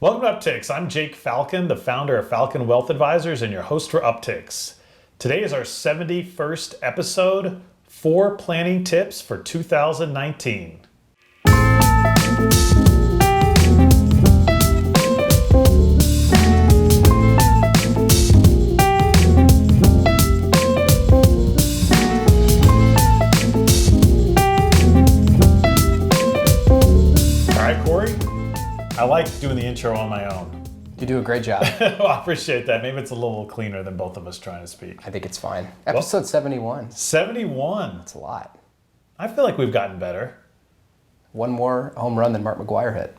Welcome to Upticks. I'm Jake Falcon, the founder of Falcon Wealth Advisors and your host for Upticks. Today is our 71st episode, 4 planning tips for 2019. I like doing the intro on my own. You do a great job. Well, I appreciate that. Maybe it's a little cleaner than both of us trying to speak. I think it's fine. Episode 71. 71. That's a lot. I feel like we've gotten better. One more home run than Mark McGwire hit.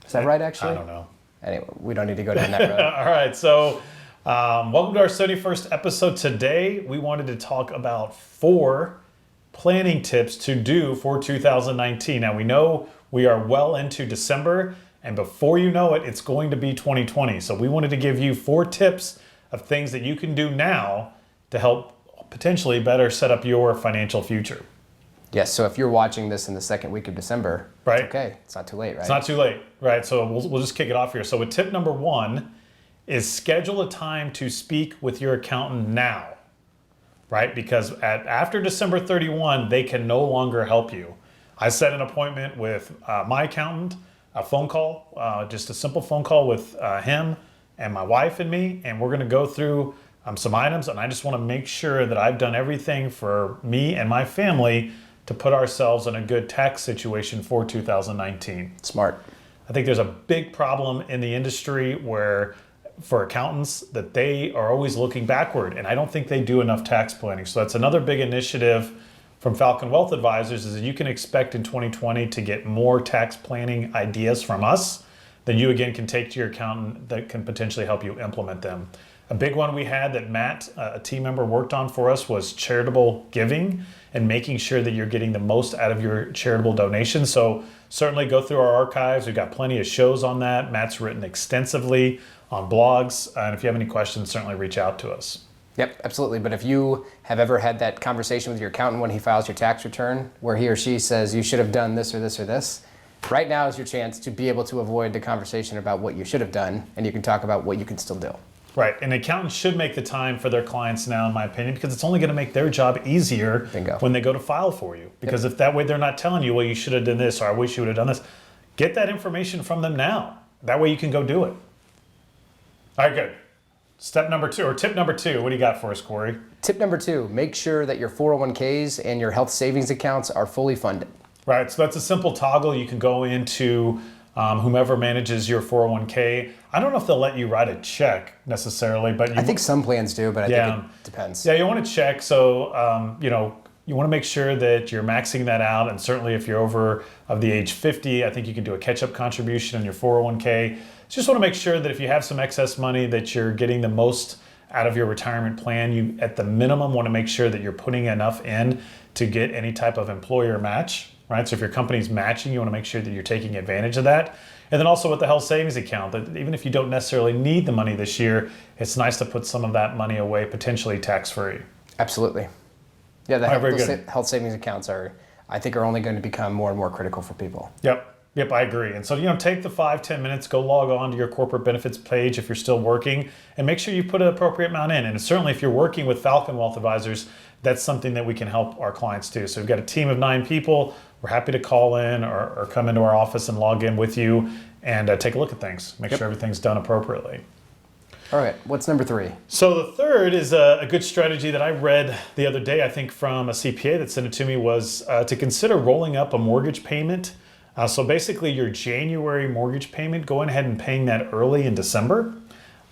Is that right, actually? I don't know. Anyway, we don't need to go down that road. All right, so welcome to our 71st episode. Today, we wanted to talk about 4 planning tips to do for 2019. Now, we know we are well into December, and before you know it, it's going to be 2020. So we wanted to give you 4 tips of things that you can do now to help potentially better set up your financial future. Yes, so if you're watching this in the second week of December, right? It's okay. It's not too late, right? It's not too late, right? So we'll just kick it off here. So with tip number 1 is schedule a time to speak with your accountant now, right? Because after December 31, they can no longer help you. I set an appointment with my accountant, a phone call, just a simple phone call with him and my wife and me, and we're going to go through some items, and I just want to make sure that I've done everything for me and my family to put ourselves in a good tax situation for 2019. Smart. I think there's a big problem in the industry where for accountants that they are always looking backward, and I don't think they do enough tax planning. So that's another big initiative from Falcon Wealth Advisors is that you can expect in 2020 to get more tax planning ideas from us than you again can take to your accountant that can potentially help you implement them. A big one we had that Matt, a team member, worked on for us was charitable giving and making sure that you're getting the most out of your charitable donations. So certainly go through our archives. We've got plenty of shows on that. Matt's written extensively on blogs. And if you have any questions, certainly reach out to us. Yep, absolutely. But if you have ever had that conversation with your accountant when he files your tax return, where he or she says you should have done this or this or this, right now is your chance to be able to avoid the conversation about what you should have done, and you can talk about what you can still do. Right, and accountants should make the time for their clients now, in my opinion, because it's only going to make their job easier when they go to file for you. Because if that way they're not telling you, well, you should have done this, or I wish you would have done this, get that information from them now. That way you can go do it. All right, good. Step number 2, or tip number 2, what do you got for us, Cory? Tip number 2, make sure that your 401ks and your health savings accounts are fully funded. Right, so that's a simple toggle. You can go into whomever manages your 401k. I don't know if they'll let you write a check necessarily, but I think some plans do, but I think it depends. Yeah, you want to check. So, you want to make sure that you're maxing that out. And certainly if you're over of the age 50, I think you can do a catch-up contribution on your 401k. Just want to make sure that if you have some excess money that you're getting the most out of your retirement plan. You, at the minimum, want to make sure that you're putting enough in to get any type of employer match, right? So if your company's matching, you want to make sure that you're taking advantage of that. And then also with the health savings account, that even if you don't necessarily need the money this year, it's nice to put some of that money away, potentially tax-free. Absolutely. Yeah, the health savings accounts are only going to become more and more critical for people. Yep, I agree. And so, take the 5-10 minutes, go log on to your corporate benefits page if you're still working, and make sure you put an appropriate amount in. And certainly if you're working with Falcon Wealth Advisors, that's something that we can help our clients do. So we've got a team of 9 people. We're happy to call in or come into our office and log in with you and take a look at things, make sure everything's done appropriately. All right, what's number 3? So the third is a good strategy that I read the other day, I think from a CPA that sent it to me, was to consider rolling up a mortgage payment. So basically your January mortgage payment, going ahead and paying that early in December.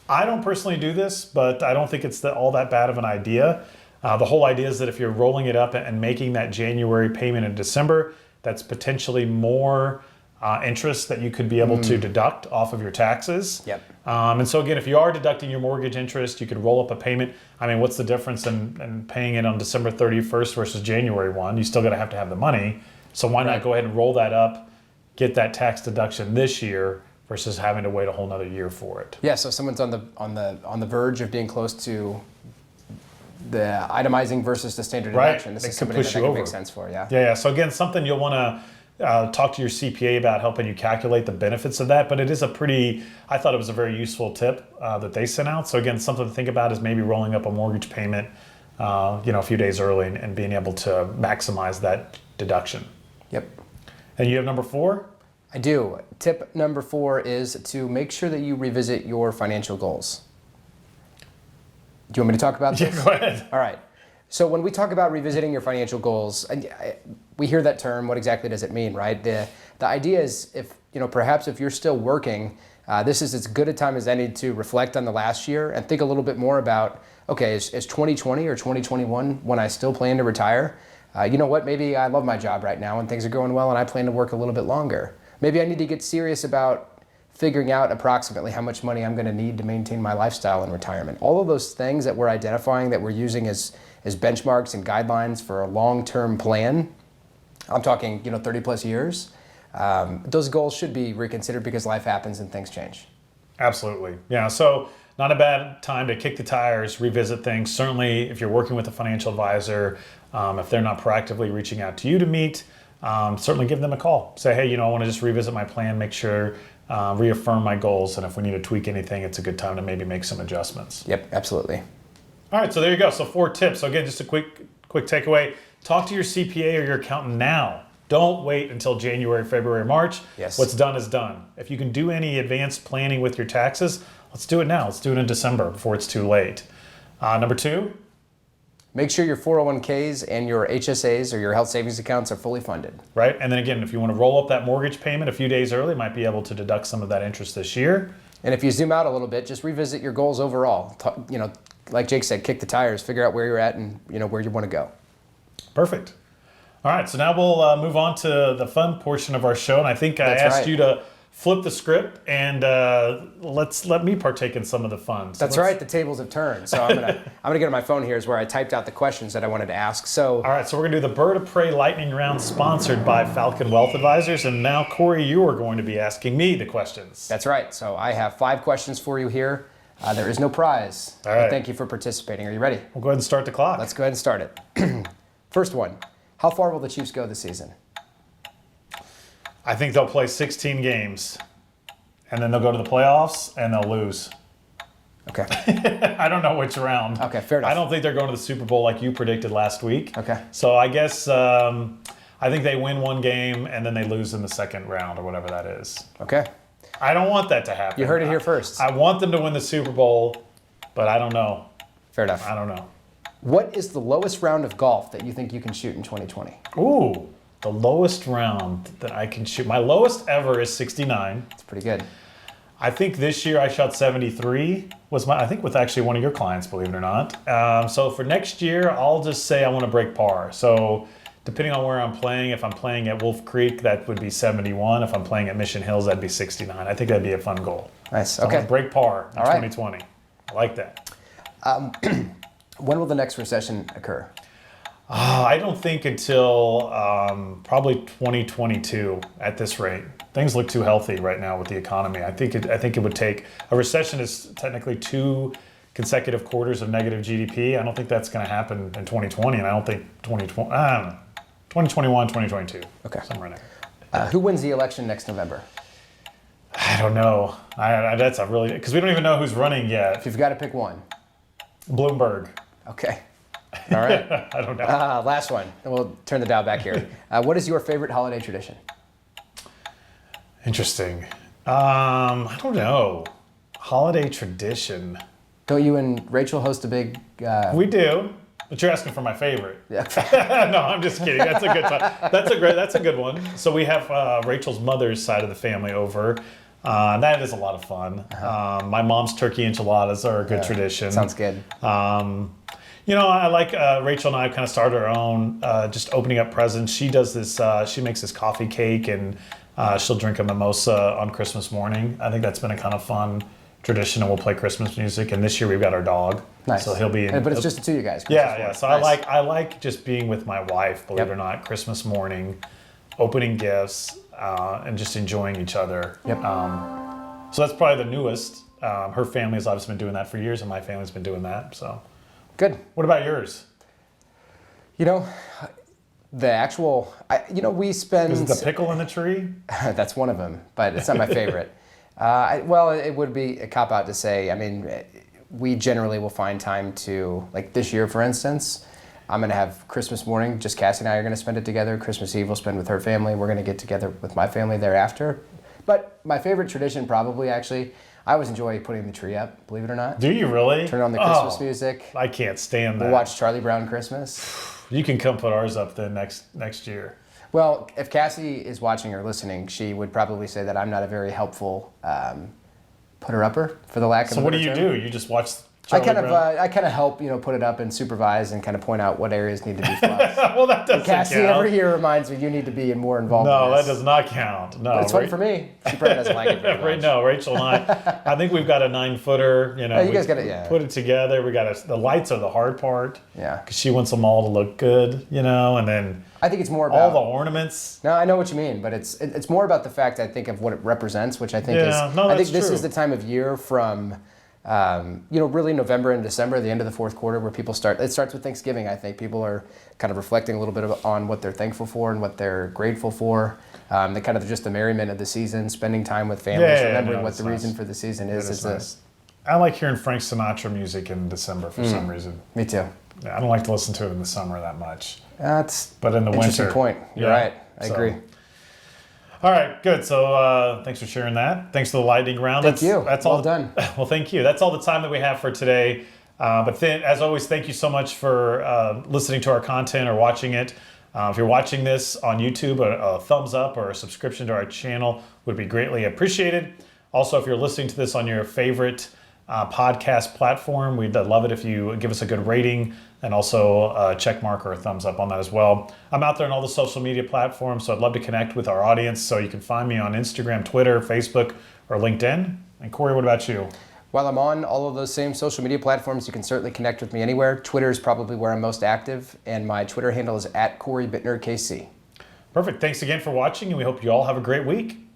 I don't personally do this, but I don't think it's all that bad of an idea. The whole idea is that if you're rolling it up and making that January payment in December, that's potentially more interest that you could be able to deduct off of your taxes. Yep. And so again, if you are deducting your mortgage interest, you could roll up a payment. I mean, what's the difference in paying it on December 31st versus January 1? You still got to have the money. So why not go ahead and roll that up, get that tax deduction this year versus having to wait a whole nother year for it. Yeah, so if someone's on the verge of being close to the itemizing versus the standard deduction, this is something that can make sense for. Yeah. So again, something you'll want to talk to your CPA about helping you calculate the benefits of that. But it is I thought it was a very useful tip that they sent out. So again, something to think about is maybe rolling up a mortgage payment, a few days early and being able to maximize that deduction. Yep. And you have number 4? I do. Tip number 4 is to make sure that you revisit your financial goals. Do you want me to talk about this? Yeah, go ahead. All right. So when we talk about revisiting your financial goals, we hear that term. What exactly does it mean, right? The idea is perhaps if you're still working, this is as good a time as any to reflect on the last year and think a little bit more about, okay, is 2020 or 2021 when I still plan to retire? You know what? Maybe I love my job right now and things are going well and I plan to work a little bit longer. Maybe I need to get serious about figuring out approximately how much money I'm going to need to maintain my lifestyle in retirement. All of those things that we're identifying, that we're using as benchmarks and guidelines for a long-term plan, I'm talking 30 plus years, those goals should be reconsidered because life happens and things change. Absolutely. Yeah. So not a bad time to kick the tires, revisit things. Certainly if you're working with a financial advisor, if they're not proactively reaching out to you to meet, certainly give them a call. Say, hey, I want to just revisit my plan, make sure, reaffirm my goals. And if we need to tweak anything, it's a good time to maybe make some adjustments. Yep, absolutely. All right, so there you go. So 4 tips. So again, just a quick takeaway. Talk to your CPA or your accountant now. Don't wait until January, February, March. Yes. What's done is done. If you can do any advanced planning with your taxes, let's do it now. Let's do it in December before it's too late. Number 2. Make sure your 401ks and your HSAs or your health savings accounts are fully funded. Right, and then again, if you want to roll up that mortgage payment a few days early, might be able to deduct some of that interest this year. And if you zoom out a little bit, just revisit your goals overall. Like Jake said, kick the tires, figure out where you're at and where you want to go. Perfect. All right, so now we'll move on to the fun portion of our show, and I think I asked you to flip the script and let me partake in some of the fun. So That's right. The tables have turned. So I'm gonna get on my phone here is where I typed out the questions that I wanted to ask. So all right, so we're gonna do the Bird of Prey Lightning Round, sponsored by Falcon Wealth Advisors, and now Cory, you are going to be asking me the questions. That's right. So I have 5 questions for you here. There is no prize. All right. Thank you for participating. Are you ready? We'll go ahead and start the clock. Let's go ahead and start it. First one. How far will the Chiefs go this season? I think they'll play 16 games, and then they'll go to the playoffs, and they'll lose. Okay. I don't know which round. Okay, fair enough. I don't think they're going to the Super Bowl like you predicted last week. Okay. So I guess I think they win one game, and then they lose in the second round or whatever that is. Okay. I don't want that to happen. You heard it here first. I want them to win the Super Bowl, but I don't know. Fair enough. I don't know. What is the lowest round of golf that you think you can shoot in 2020? Ooh, the lowest round that I can shoot. My lowest ever is 69. That's pretty good. I think this year I shot 73. I think with actually one of your clients, believe it or not. So for next year, I'll just say I want to break par. So depending on where I'm playing, if I'm playing at Wolf Creek, that would be 71. If I'm playing at Mission Hills, that'd be 69. I think that'd be a fun goal. Nice. So Okay. I want to break par in All right. 2020. I like that. When will the next recession occur? I don't think until probably 2022 at this rate. Things look too healthy right now with the economy. I think it would take a recession is technically 2 consecutive quarters of negative GDP. I don't think that's going to happen in 2020, and I don't think 2021, 2022. Okay. Somewhere in there. Who wins the election next November? I don't know. That's a really because we don't even know who's running yet. If you've got to pick one. Bloomberg. Okay. All right. I don't know. Last one. And we'll turn the dial back here. What is your favorite holiday tradition? Interesting. I don't know. Holiday tradition. Don't you and Rachel host a big... We do, but you're asking for my favorite. Yeah. No, I'm just kidding. That's a good time. That's a good one. So we have Rachel's mother's side of the family over. That is a lot of fun. My mom's turkey enchiladas are a good tradition. Sounds good. I like Rachel and I kind of started our own, just opening up presents. She does this. She makes this coffee cake, and she'll drink a mimosa on Christmas morning. I think that's been a kind of fun tradition, and we'll play Christmas music. And this year we've got our dog. Nice. So he'll be. But it's just the two of you guys. Yeah. So nice. I like just being with my wife. Believe it or not, Christmas morning, opening gifts, and just enjoying each other. Yep. So that's probably the newest. Her family has obviously been doing that for years, and my family's been doing that. So. Good. What about yours? The actual, we spend. Is it the pickle in the tree? That's one of them, but it's not my favorite. It would be a cop out to say. I mean, we generally will find time to, like this year, for instance. I'm going to have Christmas morning. Just Cassie and I are going to spend it together. Christmas Eve we'll spend with her family. We're going to get together with my family thereafter. But my favorite tradition, probably actually, I always enjoy putting the tree up. Believe it or not. Do you really? Turn on the Christmas music. I can't stand that. We'll watch Charlie Brown Christmas. You can come put ours up then next year. Well, if Cassie is watching or listening, she would probably say that I'm not a very helpful putter-upper, for the lack of a So what better do you term. do? You just watch Charlie Brown? I kind of help, put it up and supervise and kind of point out what areas need to be fluxed. Well, that doesn't Cassie count. every year reminds me you need to be more involved. No, in that this. does not count. No, But it's fun for me. She probably doesn't like it very much. No, Rachel and I think we've got a 9-footer. you guys got it, yeah. Put it together. We got the lights are the hard part. Yeah. Because she wants them all to look good, and then I think it's more about all the ornaments. No, I know what you mean, but it's more about the fact I think of what it represents, which I think Yeah, is no, I think that's this true. is the time of year from really November and December, the end of the fourth quarter, where people start. It starts with Thanksgiving. I think people are kind of reflecting a little bit on what they're thankful for and what they're grateful for. The kind of just the merriment of the season, spending time with families, remembering what the reason for the season is. It's nice. I like hearing Frank Sinatra music in December for some reason. Me too. I don't like to listen to it in the summer that much. That's but in the interesting winter. point. You're right. I agree. All right, good. So thanks for sharing that. Thanks for the lightning round. Thank you. That's well all done. Well, thank you. That's all the time that we have for today. But then, as always, thank you so much for listening to our content or watching it. If you're watching this on YouTube, a thumbs up or a subscription to our channel would be greatly appreciated. Also, if you're listening to this on your favorite podcast platform, we'd love it if you give us a good rating and also a check mark or a thumbs up on that as well. I'm out there on all the social media platforms, so I'd love to connect with our audience. So you can find me on Instagram, Twitter, Facebook, or LinkedIn. And Cory, what about you? While I'm on all of those same social media platforms, you can certainly connect with me anywhere. Twitter is probably where I'm most active, and my Twitter handle is @Cory Bittner KC. Perfect. Thanks again for watching, and we hope you all have a great week.